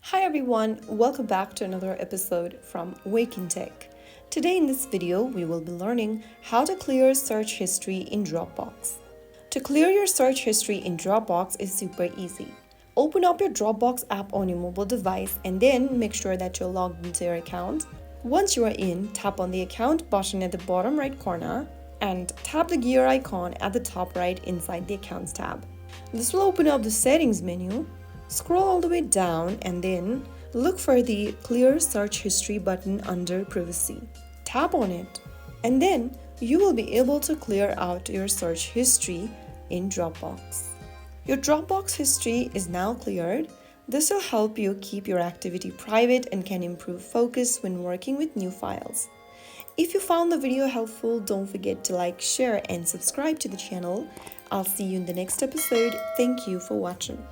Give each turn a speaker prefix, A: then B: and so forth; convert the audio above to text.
A: Hi everyone, welcome back to another episode from Wake&Tech. Today in this video, we will be learning how to clear search history in Dropbox. To clear your search history in Dropbox is super easy. Open up your Dropbox app on your mobile device and then make sure that you're logged into your account. Once you are in, tap on the account button at the bottom right corner and tap the gear icon at the top right inside the Accounts tab. This will open up the Settings menu. Scroll all the way down and then look for the Clear Search History button under Privacy. Tap on it and then you will be able to clear out your search history in Dropbox. Your Dropbox history is now cleared. This will help you keep your activity private and can improve focus when working with new files. If you found the video helpful, don't forget to like, share and subscribe to the channel. I'll see you in the next episode. Thank you for watching.